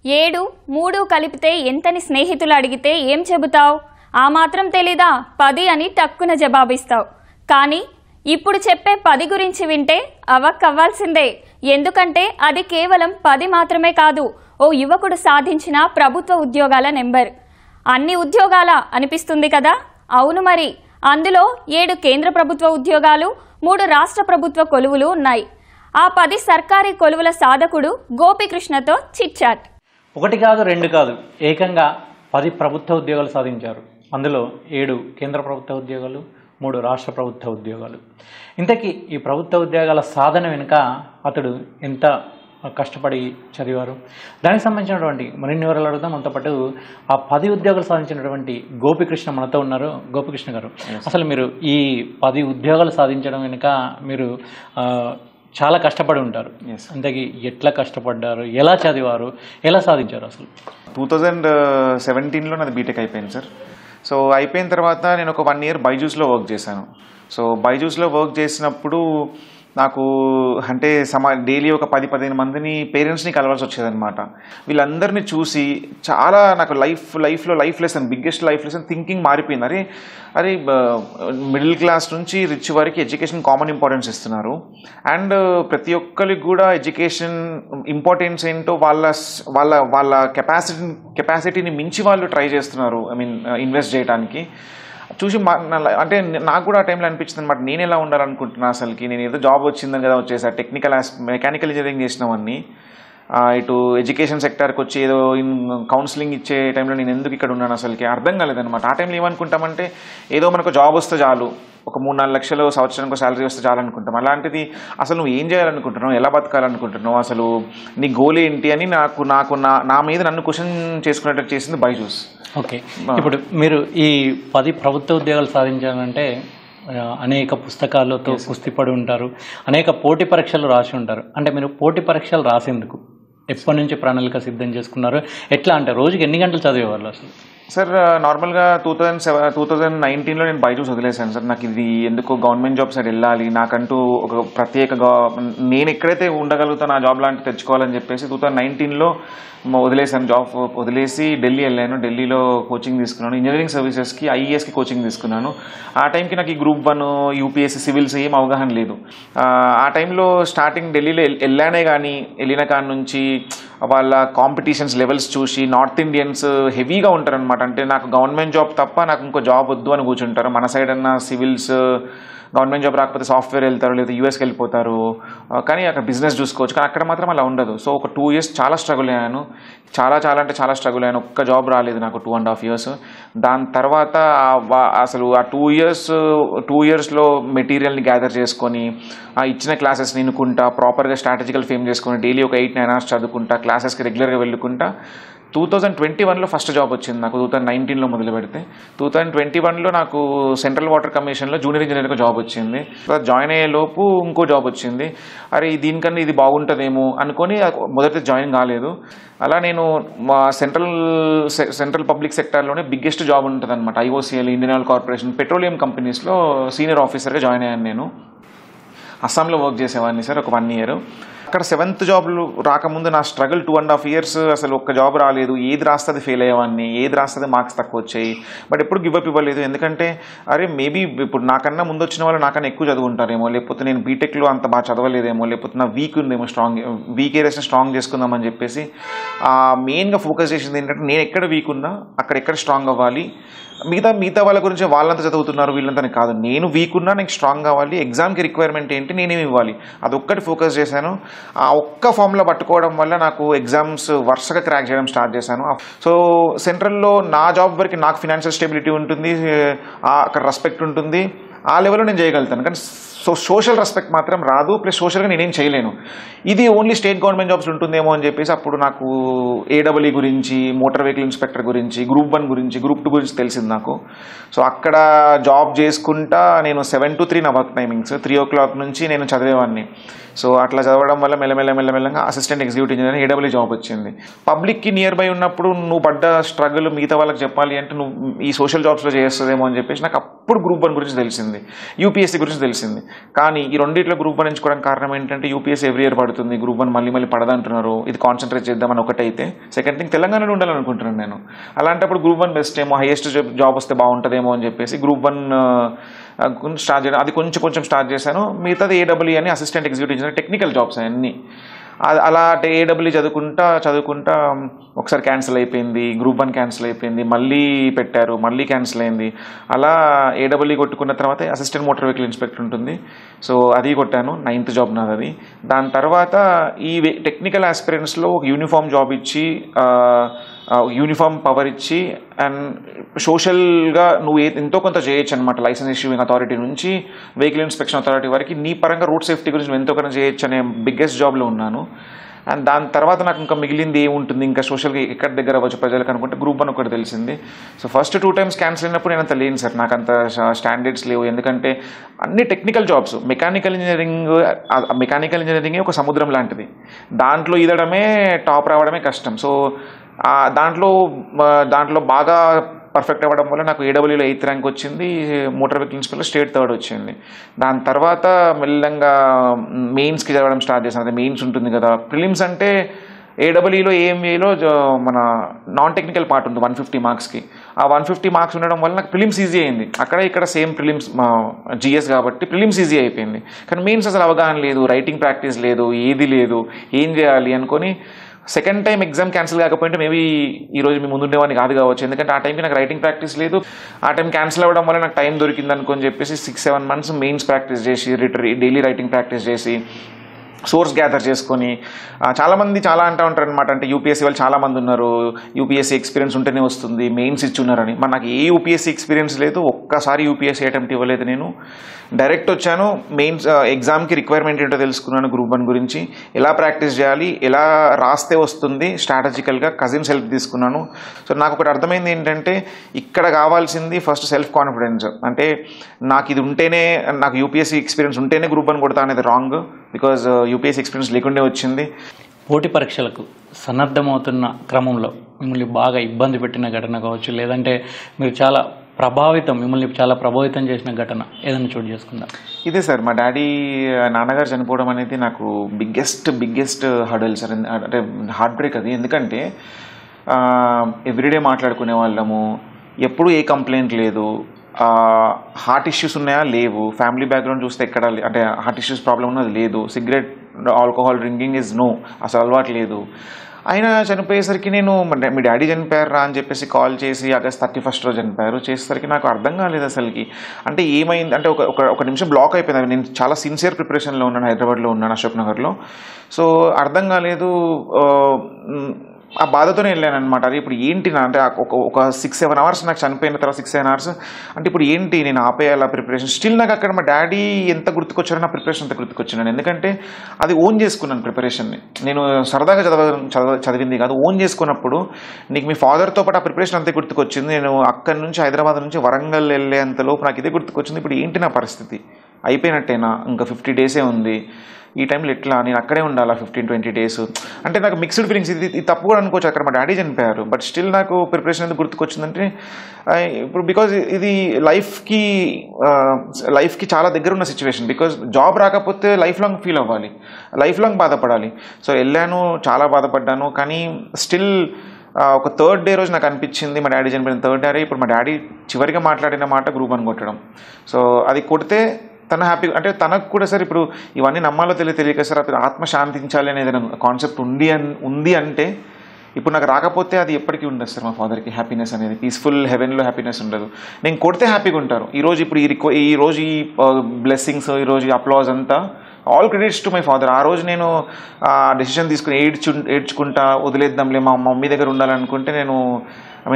7, 3 కలిపితే ఎంతని స్నేహితులు అడిగితే ఏం చెబుతావు? ఆ మాత్రం తెలీదా 10 అని టక్కున జవాబిస్తావు. కానీ ఇప్పుడు చెప్పే 10 గురించి వింటే అవక్కవ్వాల్సిందే. ఎందుకంటే అది కేవలం 10 మాత్రమే కాదు, ఓ యువకుడు సాధించిన ప్రభుత్వ ఉద్యోగాల నెంబర్. అన్ని ఉద్యోగాల అనిపిస్తుంది కదా? అవును మరి. అందులో 7 కేంద్ర ప్రభుత్వ ఉద్యోగాలు, 3 రాష్ట్ర ప్రభుత్వ కొలువులు ఉన్నాయి. ఆ 10 సర్కారీ కొలువుల సాధకుడు గోపికృష్ణతో చిట్చాట్. 1 కాదు 2 కాదు, ఏకంగా 10 ప్రభుత్వ ఉద్యోగాలు సాధించారు. అందులో 7 కేంద్ర ప్రభుత్వ ఉద్యోగాలు, 3 రాష్ట్ర ప్రభుత్వ ఉద్యోగాలు. ఇంతకీ ఈ ప్రభుత్వ ఉద్యోగాల సాధన వెనుక అతడు ఎంత కష్టపడి చదివారు, దానికి సంబంధించినటువంటి మరిన్ని వివరాలు అడుగుదాం. మనతో పాటు ఆ 10 ఉద్యోగాలు సాధించినటువంటి గోపికృష్ణ మనతో ఉన్నారు. గోపికృష్ణ గారు, అసలు మీరు ఈ 10 ఉద్యోగాలు సాధించడం వెనుక మీరు చాలా కష్టపడి ఉంటారు. అంతకీ ఎట్లా కష్టపడ్డారు, ఎలా చదివారు, ఎలా సాధించారు? అసలు 2017లో నాది బీటెక్ అయిపోయింది సార్. సో అయిపోయిన తర్వాత నేను ఒక 1 ఇయర్ బైజూస్లో వర్క్ చేశాను. సో బైజూస్లో వర్క్ చేసినప్పుడు నాకు అంటే డైలీ ఒక 10-15 మందిని పేరెంట్స్ని కలవాల్సి వచ్చేదన్నమాట. వీళ్ళందరినీ చూసి చాలా నాకు లైఫ్లో life lesson, biggest life lesson thinking మారిపోయింది. అరే మిడిల్ క్లాస్ నుంచి రిచ్ వరకు ఎడ్యుకేషన్ కామన్ ఇంపార్టెన్స్ ఇస్తున్నారు. అండ్ ప్రతి ఒక్కరికి కూడా ఎడ్యుకేషన్ ఇంపార్టెన్స్ ఏంటో వాళ్ళ కెపాసిటీని మించి వాళ్ళు ట్రై చేస్తున్నారు, ఇన్వెస్ట్ చేయడానికి. చూసి అంటే నాకు కూడా ఆ టైంలో అనిపించింది అనమాట, నేను ఎలా ఉండాలనుకుంటున్నా అసలుకి. నేను ఏదో జాబ్ వచ్చిందని కదా వచ్చేసా, మెకానికల్ ఇంజనీరింగ్ చేసినవన్నీ ఇటు ఎడ్యుకేషన్ సెక్టర్కి వచ్చి ఏదో కౌన్సిలింగ్ ఇచ్చే టైంలో నేను ఎందుకు ఇక్కడ ఉన్నాను అసలుకి అర్థం కాలేదనమాట. ఆ టైంలో ఏమనుకుంటామంటే ఏదో మనకు జాబ్ వస్తే చాలు, ఒక 3-4 లక్షలు సంవత్సరానికి శాలరీ వస్తే చాలు అనుకుంటాం. అలాంటిది అసలు నువ్వు ఏం చేయాలనుకుంటున్నావు, ఎలా బతకాలనుకుంటున్నావు, అసలు నీ గోల్ ఏంటి అని నా మీద నన్ను క్వశ్చన్ చేసుకునేటట్టు చేసింది బైజూస్. ఓకే, ఇప్పుడు మీరు ఈ 10 ప్రభుత్వ ఉద్యోగాలు సాధించాలంటే అనేక పుస్తకాలతో కుస్తీపడి ఉంటారు, అనేక పోటీ పరీక్షలు రాసి ఉంటారు. అంటే మీరు పోటీ పరీక్షలు రాసేందుకు ఎప్పటి నుంచి ప్రణాళిక సిద్ధం చేసుకున్నారు? ఎట్లా అంటే రోజుకి ఎన్ని గంటలు చదివేవాళ్ళు అసలు? సార్ నార్మల్గా 2019లో నేను బైజూస్ వదిలేశాను సార్. నాకు ఇది ఎందుకో గవర్నమెంట్ జాబ్ సైడ్ వెళ్ళాలి, నాకంటూ ఒక నేను ఎక్కడైతే ఉండగలుగుతాను ఆ జాబ్ లాంటివి తెచ్చుకోవాలని చెప్పేసి 2019లో వదిలేశాను. జాబ్ వదిలేసి ఢిల్లీ వెళ్ళాను. ఢిల్లీలో కోచింగ్ తీసుకున్నాను, ఇంజనీరింగ్ సర్వీసెస్కి, ఐఏఎస్కి కోచింగ్ తీసుకున్నాను. ఆ టైంకి నాకు ఈ గ్రూప్ 1 యూపీఎస్సీ సివిల్స్ ఏం అవగాహన లేదు. ఆ టైంలో స్టార్టింగ్ ఢిల్లీలో వెళ్ళానే కానీ వెళ్ళిన కాడి నుంచి వాళ్ళ కాంపిటీషన్స్ లెవెల్స్ చూసి నార్త్ ఇండియన్స్ హెవీగా ఉంటారనమాట. అంటే నాకు గవర్నమెంట్ జాబ్ తప్ప నాకు ఇంకో జాబ్ వద్దు అని కూర్చుంటారు. మన సైడ్ అన్న సివిల్స్ గవర్నమెంట్ జాబ్ రాకపోతే సాఫ్ట్వేర్ వెళ్తారు, లేదా యూఎస్కి వెళ్ళిపోతారు, కానీ అక్కడ బిజినెస్ చూసుకోవచ్చు. కానీ అక్కడ మాత్రం అలా ఉండదు. సో ఒక 2 ఇయర్స్ చాలా స్ట్రగుల్ అయ్యాను, చాలా చాలా స్ట్రగుల్ అయ్యాను. ఒక్క జాబ్ రాలేదు నాకు 2.5 ఇయర్స్. దాని తర్వాత అసలు ఆ 2 ఇయర్స్లో మెటీరియల్ని గ్యాదర్ చేసుకొని ఇచ్చిన క్లాసెస్ వినుకుంటా, ప్రాపర్గా స్ట్రాటజికల్ ఫేమ్ చేసుకొని డైలీ ఒక 8-9 అవర్స్ చదువుకుంటా, క్లాసెస్కి రెగ్యులర్గా వెళ్ళుకుంటా 2021లో ఫస్ట్ జాబ్ వచ్చింది నాకు. 2019లో మొదలు పెడితే 2021లో నాకు సెంట్రల్ వాటర్ కమిషన్లో జూనియర్ ఇంజనీర్గా జాబ్ వచ్చింది. జాయిన్ అయ్యే లోపు ఇంకో జాబ్ వచ్చింది. అరే దీనికన్నా ఇది బాగుంటుందేమో అనుకొని మొదట జాయిన్ కాలేదు. అలా నేను మా సెంట్రల్ పబ్లిక్ సెక్టార్లోనే బిగ్గెస్ట్ జాబ్ ఉంటుంది అనమాట, IOCL, Indian oil corporation, petroleum కంపెనీస్లో సీనియర్ ఆఫీసర్గా జాయిన్ అయ్యాను. నేను అస్సాంలో వర్క్ చేసేవాడిని సార్ ఒక 1 ఇయర్. అక్కడ 7th జాబ్లు రాకముందు నా స్ట్రగుల్ 2.5 ఇయర్స్, అసలు ఒక్క జాబ్ రాలేదు. ఏది రాస్తుంది ఫెయిల్ అయ్యేవాడిని, ఏది రాస్తుంది మార్క్స్ తక్కువ వచ్చాయి. బట్ ఎప్పుడు గివ్ అప్ ఇవ్వలేదు. ఎందుకంటే అరే మేబీ ఇప్పుడు నాకన్నా ముందు వచ్చిన వాళ్ళు నాకన్నా ఎక్కువ చదువుకుంటారేమో, లేకపోతే నేను బీటెక్లో అంత బాగా చదవలేదేమో, లేకపోతే నా వీక్ ఉందేమో, వీక్ ఏరియాస్ని స్ట్రాంగ్ చేసుకుందామని చెప్పేసి మెయిన్గా ఫోకస్ చేసింది ఏంటంటే నేను ఎక్కడ వీక్ ఉన్నా అక్కడ స్ట్రాంగ్ అవ్వాలి. మిగతా వాళ్ళ గురించి వాళ్ళంతా చదువుతున్నారు వీళ్ళంతా కాదు, నేను వీక్ ఉన్నా నాకు స్ట్రాంగ్ కావాలి, ఎగ్జామ్కి రిక్వైర్మెంట్ ఏంటి నేనేమి ఇవ్వాలి, అదొక్కటి ఫోకస్ చేశాను. ఆ ఒక్క ఫామ్లో పట్టుకోవడం వల్ల నాకు ఎగ్జామ్స్ వరుసగా క్రాక్ చేయడం స్టార్ట్ చేశాను. సో సెంట్రల్లో నా జాబ్ వరకు నాకు ఫినాన్షియల్ స్టెబిలిటీ ఉంటుంది, అక్కడ రెస్పెక్ట్ ఉంటుంది, ఆ లెవెల్లో నేను చేయగలుగుతాను. కానీ సోషల్ రెస్పెక్ట్ మాత్రం రాదు, ప్లస్ సోషల్గా నేనేం చేయలేను. ఇది ఓన్లీ స్టేట్ గవర్నమెంట్ జాబ్స్ ఉంటుందేమో అని చెప్పేసి అప్పుడు నాకు ఏడబ్ల్యూ గురించి, మోటార్ వెహికల్ ఇన్స్పెక్టర్ గురించి, గ్రూప్ 1 గురించి, గ్రూప్ 2 గురించి తెలిసింది నాకు. సో అక్కడ జాబ్ చేసుకుంటా నేను 7 to 3 నా వర్క్ టైమింగ్స్, 3 o'clock నుంచి నేను చదివేవాడిని. సో అట్లా చదవడం వల్ల మెల్లమెల్లగా అసిస్టెంట్ ఎగ్జిక్యూటివ్ ఇంజనీర్ ఏడబ్ల్యూ జాబ్ వచ్చింది. పబ్లిక్కి నియర్ బై ఉన్నప్పుడు నువ్వు పడ్డ స్ట్రగుల్ మిగతా వాళ్ళకి చెప్పాలి అంటే నువ్వు ఈ సోషల్ జాబ్స్లో చేస్తుందేమో అని చెప్పేసి నాకు అప్పుడు గ్రూప్ 1 గురించి తెలిసింది, యూపీఎస్సీ గురించి తెలిసింది. కానీ ఈ రెండిట్లో గ్రూప్ 1 ఎంచుకోవడానికి కారణం ఏంటంటే యూపీఎస్సీ ఎవ్రీ ఇయర్ పడుతుంది, గ్రూప్ 1 మళ్ళీ పడదంటున్నారు, ఇది కాన్సన్ట్రేట్ చేద్దామని ఒకటైతే, సెకండ్ థింగ్ తెలంగాణలో ఉండాలనుకుంటున్నాను నేను. అలాంటప్పుడు గ్రూప్ 1 బెస్ట్ ఏమో, హైయెస్ట్ జాబ్ వస్తే బాగుంటుందేమో అని చెప్పేసి గ్రూప్ 1 స్టార్ట్ చేయడం, అది కొంచెం స్టార్ట్ చేశాను. మిగతాది ఏడబ్ల్యూ అని assistant executive engineer, technical jobs అన్నీ. అలా ఏడబ్ల్యూ చదువుకుంటా ఒకసారి క్యాన్సిల్ అయిపోయింది, గ్రూప్ 1 క్యాన్సిల్ అయిపోయింది, మళ్ళీ పెట్టారు, మళ్ళీ క్యాన్సిల్ అయింది. అలా ఏడబ్ల్యూ కొట్టుకున్న తర్వాత అసిస్టెంట్ మోటార్ వెహికల్ ఇన్స్పెక్టర్ ఉంటుంది, సో అది కొట్టాను, 9th జాబ్ నాది అది. దాని తర్వాత ఈ టెక్నికల్ ఆస్పిరెంట్స్లో ఒక యూనిఫామ్ జాబ్ ఇచ్చి, యూనిఫామ్ పవర్ ఇచ్చి, అండ్ సోషల్గా నువ్వు ఎంతో కొంత చేయొచ్చు అనమాట. లైసెన్స్ ఇష్యూయింగ్ అథారిటీ నుంచి వెహికల్ ఇన్స్పెక్షన్ అథారిటీ వరకు నీ పరంగా రోడ్ సేఫ్టీ గురించి నువ్వు ఎంతో కొంత చేయొచ్చు అనే బిగ్గెస్ట్ జాబ్లో ఉన్నాను. అండ్ దాని తర్వాత నాకు ఇంకా మిగిలింది ఏముంటుంది, ఇంకా సోషల్గా ఎక్కడ దగ్గర అవ్వచ్చు ప్రజలకు అనుకుంటే గ్రూప్ 1 ఒకటి తెలిసింది. సో ఫస్ట్ 2 times క్యాన్సిల్ అయినప్పుడు నేను అంత లేను సార్, నాకు అంత స్టాండర్డ్స్ లేవు. ఎందుకంటే అన్ని టెక్నికల్ జాబ్స్, మెకానికల్ ఇంజనీరింగే ఒక సముద్రం లాంటిది, దాంట్లో ఈదడమే టాప్ రావడమే కష్టం. సో దాంట్లో బాగా పర్ఫెక్ట్ అవ్వడం వల్ల నాకు ఏడబ్ల్యూలో 8th ర్యాంక్ వచ్చింది, మోటార్ వెహికల్ ఇన్స్పెక్టర్లో స్టేట్ 3rd వచ్చింది. దాని తర్వాత మెల్లంగా మెయిన్స్కి చదవడం స్టార్ట్ చేశాను. అదే మెయిన్స్ ఉంటుంది కదా, ప్రిలిమ్స్ అంటే ఏడబ్ల్యూలో ఏఎంఏలో మన నాన్ టెక్నికల్ పార్ట్ ఉంది 150 మార్క్స్కి. ఆ 150 మార్క్స్ ఉండడం వల్ల నాకు ప్రిలిమ్స్ ఈజీ అయింది. అక్కడ ఇక్కడ సేమ్ ప్రిలిమ్స్ జిఎస్ కాబట్టి ప్రిలిమ్స్ ఈజీ అయిపోయింది. కానీ మెయిన్స్ అసలు అవగాహన లేదు, రైటింగ్ ప్రాక్టీస్ లేదు, ఏది లేదు, ఏం చేయాలి అనుకొని సెకండ్ టైం ఎగ్జామ్ క్యాన్సిల్ కాకపోతే మేబీ ఈరోజు మీ ముందుండేవాడిని కాదు కావచ్చు. ఎందుకంటే ఆ టైంకి నాకు రైటింగ్ ప్రాక్టీస్ లేదు, ఆ టైం క్యాన్సిల్ అవ్వడం వల్ల నాకు టైం దొరికింది అనుకొని చెప్పేసి 6-7 months మెయిన్స్ ప్రాక్టీస్ చేసి, డైలీ రైటింగ్ ప్రాక్టీస్ చేసి, సోర్స్ గ్యాదర్ చేసుకొని, చాలామంది చాలా అంటూ ఉంటారు అనమాట, అంటే యూపీఎస్సీ వాళ్ళు చాలామంది ఉన్నారు, యూపీఎస్సీ ఎక్స్పీరియన్స్ ఉంటేనే వస్తుంది, మెయిన్స్ ఇచ్చున్నారని. మరి నాకు ఏ యూపీఎస్సీ ఎక్స్పీరియన్స్ లేదు, ఒక్కసారి యూపీఎస్సీ అటెంప్ట్ ఇవ్వలేదు. నేను డైరెక్ట్ వచ్చాను, మెయిన్స్ ఎగ్జామ్కి రిక్వైర్మెంట్ ఏంటో తెలుసుకున్నాను, గ్రూప్ 1 గురించి ఎలా ప్రాక్టీస్ చేయాలి, ఎలా రాస్తే వస్తుంది, స్ట్రాటజికల్గా కజిన్స్ హెల్ప్ తీసుకున్నాను. సో నాకు ఒకటి అర్థమైంది ఏంటంటే ఇక్కడ కావాల్సింది ఫస్ట్ సెల్ఫ్ కాన్ఫిడెన్స్. అంటే నాకు ఇది ఉంటేనే, నాకు యూపీఎస్సీ ఎక్స్పీరియన్స్ ఉంటేనే గ్రూప్ 1 కొడతా అనేది రాంగ్, బికాజ్ యూపీఎస్సీ ఎక్స్పీరియన్స్ లేకుండే వచ్చింది. పోటీ పరీక్షలకు సన్నద్ధమవుతున్న క్రమంలో మిమ్మల్ని బాగా ఇబ్బంది పెట్టిన ఘటన కావచ్చు, లేదంటే మీరు మిమ్మల్ని చాలా ప్రభావితం చేసిన ఘటన ఏదైనా చోటు చేసుకుందా? ఇదే సార్, మా నాన్నగారు చనిపోవడం అనేది నాకు బిగ్గెస్ట్ హర్డల్ సార్. అంటే హార్ట్ బ్రేక్ అది. ఎందుకంటే ఎవ్రీడే మాట్లాడుకునే వాళ్ళము, ఎప్పుడూ ఏ కంప్లైంట్ లేదు, హార్ట్ ఇష్యూస్ ఉన్నాయా లేవు, ఫ్యామిలీ బ్యాక్గ్రౌండ్ చూస్తే ఎక్కడ అంటే హార్ట్ ఇష్యూస్ ప్రాబ్లం ఉన్నది లేదు, cigarette alcohol drinking is no, అసలు అలవాటు లేదు. ఆయన చనిపోయేసరికి నేను మీ డాడీ చనిపోయారు రా అని చెప్పేసి కాల్ చేసి ఆగస్ట్ 31st రోజు చనిపోయారు చేసేసరికి నాకు అర్థం కాలేదు అసలుకి. అంటే ఏమైంది అంటే ఒక నిమిషం బ్లాక్ అయిపోయింది. నేను చాలా సిన్సియర్ ప్రిపరేషన్లో ఉన్నాను, హైదరాబాద్లో ఉన్నాను, అశోక్ నగర్లో. సో అర్థం కాలేదు, ఆ బాధతోనే వెళ్ళాను అనమాట. అది ఇప్పుడు ఏంటి నా అంటే ఒక 6-7 hours నాకు చనిపోయిన తర్వాత 6-7 hours అంటే ఇప్పుడు ఏంటి నేను ఆపేయాలి ఆ ప్రిపరేషన్. స్టిల్ నాకు అక్కడ మా డాడీ ఎంత గుర్తుకొచ్చారో నా ప్రిపరేషన్ అంత గుర్తుకొచ్చాను. ఎందుకంటే అది ఓన్ చేసుకున్నాను ప్రిపరేషన్ని. నేను సరదాగా చదివింది కాదు, ఓన్ చేసుకున్నప్పుడు నీకు మీ ఫాదర్తో పాటు ఆ ప్రిపరేషన్ అంతే గుర్తుకొచ్చింది. నేను అక్కడి నుంచి హైదరాబాద్ నుంచి వరంగల్ వెళ్ళేంతలోపు నాకు ఇదే గుర్తుకొచ్చింది. ఇప్పుడు ఏంటి నా పరిస్థితి, అయిపోయినట్టేనా, ఇంకా 50 days ఉంది, ఈ టైంలో ఎట్లా నేను అక్కడే ఉండాలా 15-20 days. అంటే నాకు మిక్స్డ్ ఫీలింగ్స్. ఇది తప్పు కూడా అనుకోవచ్చు, అక్కడ మా డాడీ చనిపోయారు, బట్ స్టిల్ నాకు ప్రిపరేషన్ ఎందుకు గుర్తుకొచ్చిందంటే ఇప్పుడు బికాజ్ ఇది లైఫ్కి చాలా దగ్గర ఉన్న సిచ్యువేషన్. బికాజ్ జాబ్ రాకపోతే లైఫ్ లాంగ్ ఫీల్ అవ్వాలి, లైఫ్ లాంగ్ బాధపడాలి. సో వెళ్ళాను, చాలా బాధపడ్డాను. కానీ స్టిల్ ఒక 3rd day రోజు నాకు అనిపించింది మా డాడీ చనిపోయిన 3rd day ఇప్పుడు మా డాడీ చివరిగా మాట్లాడిన మాట గ్రూప్ 1 కొట్టడం. సో అది కొడితే తను హ్యాపీ, అంటే తనకు కూడా సార్ ఇప్పుడు ఇవన్నీ నమ్మాలో తెలియక సార్ అతను ఆత్మ శాంతించాలి అనేది కాన్సెప్ట్ ఉంది అంటే ఇప్పుడు నాకు రాకపోతే అది ఎప్పటికీ ఉండదు సార్. మా ఫాదర్కి హ్యాపీనెస్ అనేది, పీస్ఫుల్ హెవెన్లో హ్యాపీనెస్ ఉండదు. నేను కొడితే హ్యాపీగా ఉంటారు. ఈరోజు ఈ బ్లెస్సింగ్స్, ఈరోజు ఈ అప్లాజ్ అంతా all credits to my father. ఆ రోజు నేను డెసిషన్ తీసుకుని ఏడ్చుకుంటా వదిలేద్దాంలే మా మమ్మీ దగ్గర ఉండాలనుకుంటే నేను ఐ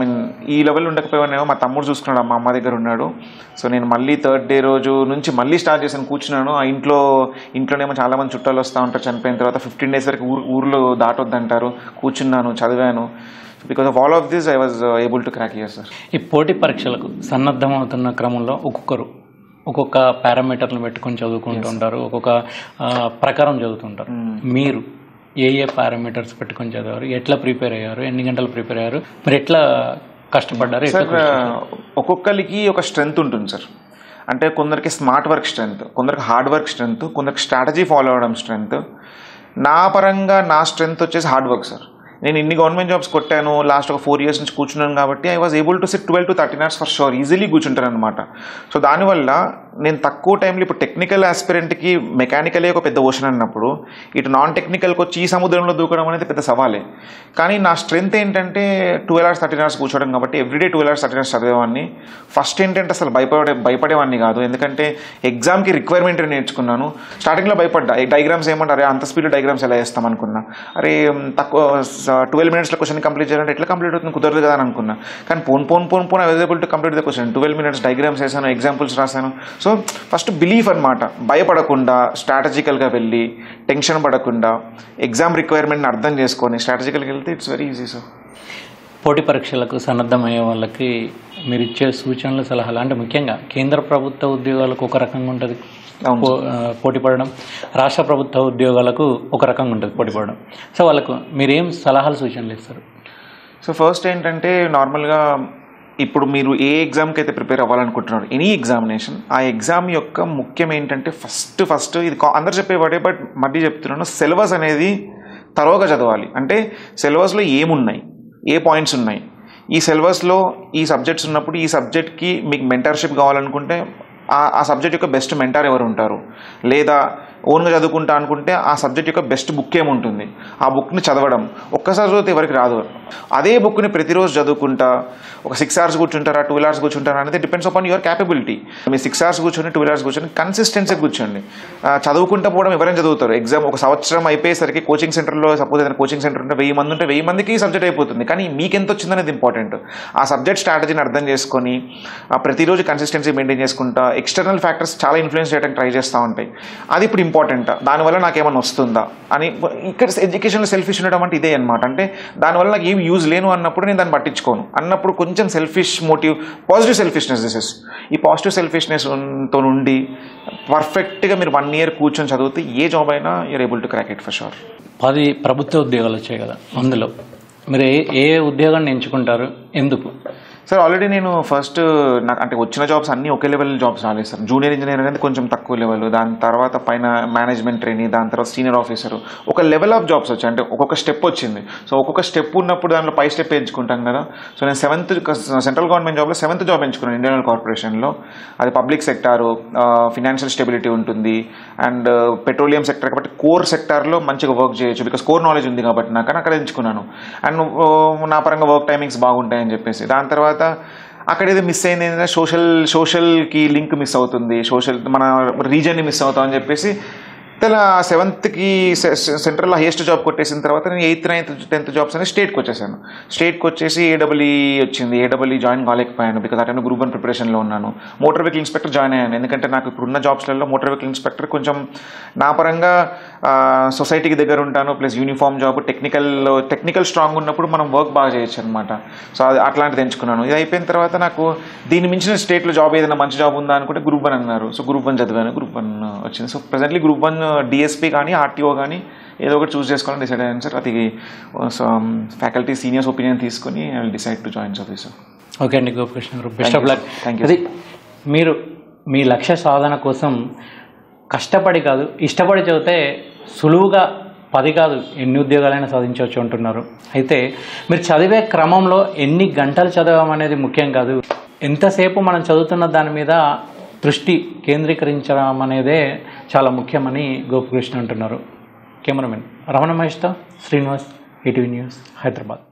మీన్ ఈ లెవెల్ ఉండకపోయానేమో. మా తమ్ముడు చూసుకున్నాడు, మా అమ్మ దగ్గర ఉన్నాడు. సో నేను మళ్ళీ 3rd day రోజు నుంచి మళ్ళీ స్టార్ట్ చేశాను, కూర్చున్నాను. ఆ ఇంట్లోనేమో చాలామంది చుట్టాలు వస్తూ ఉంటారు చనిపోయిన తర్వాత. 15 days వరకు ఊర్లో దాటొద్దంటారు. కూర్చున్నాను, చదివాను. Because of all of this I was able to crack here sir. ఈ పోటీ పరీక్షలకు సన్నద్ధమవుతున్న క్రమంలో ఒక్కొక్క పారామీటర్లు పెట్టుకొని చదువుకుంటూ ఉంటారు, ఒక్కొక్క ప్రకారం చదువుతుంటారు. మీరు ఏ పారామీటర్స్ పెట్టుకొని చదివారు, ఎట్లా ప్రిపేర్ అయ్యారు, ఎన్ని గంటలు ప్రిపేర్ అయ్యారు, మీరు ఎట్లా కష్టపడ్డారు? సార్ ఒక్కొక్కరికి ఒక స్ట్రెంగ్త్ ఉంటుంది సార్. అంటే కొందరికి స్మార్ట్ వర్క్ స్ట్రెంగ్త్, కొందరికి హార్డ్ వర్క్ స్ట్రెంగ్త్, కొందరికి స్ట్రాటజీ ఫాలో అవ్వడం స్ట్రెంగ్త్. నా పరంగా నా స్ట్రెంగ్త్ వచ్చేసి హార్డ్ వర్క్ సార్. నేను ఇన్ని గవర్నమెంట్ జాబ్స్ కొట్టాను, లాస్ట్ ఒక 4 years నుంచి కూర్చున్నాను కాబట్టి I was able to SIT 12 to 13 hours for sure, easily కూర్చుంటాను అనమాట. సో దానివల్ల నేను తక్కువ టైంలో ఇప్పుడు టెక్నికల్ ఆస్పిరెంట్కి మెకానికలే ఒక పెద్ద ఓషన్ అన్నప్పుడు ఇటు నాన్ టెక్నికల్కి వచ్చి ఈ సముద్రంలో దూకడం అనేది పెద్ద సవాలే. కానీ నా స్ట్రెంగ్త్ ఏంటంటే 12 hours 13 hours కూర్చోవడం కాబట్టి ఎవ్రీడే 12 hours 13 hours చదివేవాడిని. ఫస్ట్ ఏంటంటే అసలు భయపడేవాడిని కాదు, ఎందుకంటే ఎగ్జామ్కి రిక్వైర్మెంట్ నేర్చుకున్నాను. స్టార్టింగ్లో భయపడ్డా, డయాగ్రామ్స్ ఏమంటారు, అంత స్పీడ్ డయాగ్రామ్స్ ఎలా వేస్తాం అనుకున్నా. అరే తక్కువ 12 minutesలో క్వశ్చన్ కంప్లీట్ చేయాలంటే ఎట్లా కంప్లీట్ అవుతుంది, కుదరదు కదా అని అనుకున్నా. కానీ phone available to complete the question. 12 minutes diagrams వేసాను, ఎగ్జాంపుల్స్ రాశాను. సో ఫస్ట్ బిలీఫ్ అనమాట, భయపడకుండా స్ట్రాటజికల్గా వెళ్ళి టెన్షన్ పడకుండా ఎగ్జామ్ రిక్వైర్మెంట్ని అర్థం చేసుకొని స్ట్రాటజికల్గా వెళ్తే ఇట్స్ వెరీ ఈజీ సార్. పోటీ పరీక్షలకు సన్నద్ధమయ్యే వాళ్ళకి మీరు ఇచ్చే సూచనలు, సలహాలు అంటే ముఖ్యంగా కేంద్ర ప్రభుత్వ ఉద్యోగాలకు ఒక రకంగా ఉంటుంది పోటీ పడడం, రాష్ట్ర ప్రభుత్వ ఉద్యోగాలకు ఒక రకంగా ఉంటుంది పోటీ పడడం. సో వాళ్ళకు మీరేం సలహాలు సూచనలు ఇస్తారు? సో ఫస్ట్ ఏంటంటే నార్మల్గా ఇప్పుడు మీరు ఏ ఎగ్జామ్కి అయితే ప్రిపేర్ అవ్వాలనుకుంటున్నారు, ఎనీ ఎగ్జామినేషన్, ఆ ఎగ్జామ్ యొక్క ముఖ్యం ఏంటంటే ఫస్ట్ ఇది అందరు చెప్పేవాడే, బట్ మళ్ళీ చెప్తున్నాను, సిలబస్ అనేది తరోగా చదవాలి. అంటే సిలబస్లో ఏమున్నాయి, ఏ పాయింట్స్ ఉన్నాయి, ఈ సిలబస్లో ఈ సబ్జెక్ట్స్ ఉన్నప్పుడు ఈ సబ్జెక్ట్కి మీకు మెంటర్షిప్ కావాలనుకుంటే ఆ సబ్జెక్ట్ యొక్క బెస్ట్ మెంటర్ ఎవరు ఉంటారు, లేదా ఓన్గా చదువుకుంటా అనుకుంటే ఆ సబ్జెక్ట్ యొక్క బెస్ట్ బుక్ ఏముంటుంది, ఆ బుక్ని చదవడం. ఒక్కసారి చదివితే ఎవరికి రాదు. అదే బుక్ని ప్రతిరోజు చదువుకుంటా ఒక 6 hours కూర్చుంటారా, 12 hours కూర్చుంటారా అనేది డిపెండ్స్ అపాన్ యువర్ క్యాపబిలిటీ. మీరు 6 hours కూర్చొని 12 hours కూర్చొని కన్సిస్టెన్సీగా కూర్చోండి. చదువుకుంటా పోవడం ఎవరైనా చదువుతారు. ఎగ్జామ్ ఒక సంవత్సరం అయిపోయేసరికి కోచింగ్ సెంటర్లో సపోజ్ ఏదైనా కోచింగ్ సెంటర్ ఉంటే 1000 మంది ఉంటే 1000 మందికి సబ్జెక్ట్ అయిపోతుంది. కానీ మీకు ఎంత వచ్చిందనేది ఇంపార్టెంట్. ఆ సబ్జెక్ట్ స్ట్రాటజీని అర్థం చేసుకొని ప్రతిరోజు కన్సిస్టెన్సీ మెయింటైన్ చేసుకుంటా ఎక్స్టర్నల్ ఫ్యాక్టర్స్ చాలా ఇన్ఫ్లుయెన్స్ చేయడానికి ట్రై చేస్తూ ఉంటాయి. అది ఇప్పుడు ఇంపార్టెంట్. దానివల్ల నాకేమన్నా వస్తుందా అని ఇక్కడ ఎడ్యుకేషన్లో సెల్ఫిష్ ఉండడం అంటే ఇదే అనమాట. అంటే దానివల్ల నాకు ఏం యూజ్ లేను అన్నప్పుడు నేను దాన్ని పట్టించుకోను. అన్నప్పుడు కొంచెం సెల్ఫిష్ మోటివ్, పాజిటివ్ సెల్ఫిష్నెస్, ఈ పాజిటివ్ సెల్ఫిష్నెస్తో నుండి పర్ఫెక్ట్గా మీరు 1 year కూర్చొని చదివితే ఏ జాబ్ అయినా you are able to crack it for sure. 10 ప్రభుత్వ ఉద్యోగాలు వచ్చాయి కదా, అందులో మీరు ఏ ఉద్యోగాన్ని ఎంచుకుంటారు, ఎందుకు? సార్ ఆల్రెడీ నేను ఫస్ట్ నాకు అంటే వచ్చిన జాబ్స్ అన్నీ ఒకే లెవెల్ జాబ్స్ రాలేదు సార్. జూనియర్ ఇంజనీర్ అనేది కొంచెం తక్కువ లెవెల్, దాని తర్వాత పైన మేనేజ్మెంట్ ట్రైనింగ్, దాని తర్వాత సీనియర్ ఆఫీసర్, ఒక లెవెల్ ఆఫ్ జాబ్స్ వచ్చాయి. అంటే ఒక్కొక్క స్టెప్ వచ్చింది. సో ఒక్కొక్క స్టెప్ ఉన్నప్పుడు దాంట్లో పై స్టెప్ ఎంచుకుంటాం కదా. సో నేను సెంట్రల్ గవర్నమెంట్ జాబ్లో 7th జాబ్ ఎంచుకున్నాను ఇండియన్ ఆయిల్ కార్పొరేషన్లో. అది పబ్లిక్ సెక్టారు, ఫినాన్షియల్ స్టెబిలిటీ ఉంటుంది, అండ్ పెట్రోలియం సెక్టర్ కాబట్టి కోర్ సెక్టార్లో మంచిగా వర్క్ చేయొచ్చు, బికాస్ కోర్ నాలెడ్జ్ ఉంది కాబట్టి నాకు అక్కడ ఎంచుకున్నాను. అండ్ నా పరంగా వర్క్ టైమింగ్స్ బాగుంటాయని చెప్పేసి. దాని తర్వాత అక్కడ ఏదో మిస్ అయింది ఏంటంటే సోషల్కి లింక్ మిస్ అవుతుంది, మన రీజన్ని మిస్ అవుతామని చెప్పేసి 7thకి సెంట్రల్లో హైయెస్ట్ జాబ్ కొట్టేసిన తర్వాత నేను 8th 9th 10th జాబ్స్ అనేది స్టేట్కి వచ్చేసాను. స్టేట్కి వచ్చేసి ఏడబ్ల్యూ వచ్చింది. ఏడబ్ల్యూ జాయిన్ కాలేకపోయాను బికాజ్ ఆ టైంలో గ్రూప్ 1 ప్రిపరేషన్లో ఉన్నాను. మోటార్ వెహికల్ ఇన్స్పెక్టర్ జాయిన్ అయ్యాను, ఎందుకంటే నాకు ఇప్పుడున్న జాబ్స్లలో మోటార్ వెహికల్ ఇన్స్పెక్టర్ కొంచెం నా పరంగా సొసైటీకి దగ్గర ఉంటాను, plus uniform job, technical strong ఉన్నప్పుడు మనం వర్క్ బాగా చేయొచ్చు అనమాట. సో అది అట్లాంటిది ఎంచుకున్నాను. ఇది అయిపోయిన తర్వాత నాకు దీన్ని మించిన స్టేట్లో జాబ్ ఏదైనా మంచి జాబ్ ఉందా అనుకుంటే గ్రూప్ 1 అన్నారు. సో గ్రూప్ 1 చదివాను, గ్రూప్ 1 వచ్చింది. సో ప్రెజెంట్లీ గ్రూప్ 1 డిఎస్పీ కానీ ఆర్టీఓ కానీ ఏదో ఒకటి చూస్ చేసుకోవాలని డిసైడ్ అయ్యాను సార్. అది ఫ్యాకల్టీ సీనియర్స్ ఒపీనియన్ తీసుకుని I will decide to join service. Okay అండి, గోపకృష్ణ గారు, best of luck. Thank you. అది మీరు మీ లక్ష్య సాధన కోసం కష్టపడి కాదు, ఇష్టపడి చదివితే సులువుగా 10 కాదు ఎన్ని ఉద్యోగాలైనా సాధించవచ్చు అంటున్నారు. అయితే మీరు చదివే క్రమంలో ఎన్ని గంటలు చదవమనేది ముఖ్యం కాదు, ఎంతసేపు మనం చదువుతున్న దాని మీద దృష్టి కేంద్రీకరించడం అనేదే చాలా ముఖ్యమని గోపకృష్ణ అంటున్నారు. కెమెరామెన్ రమణ మహేష్తో శ్రీనివాస్, ఈటీవీ న్యూస్, హైదరాబాద్.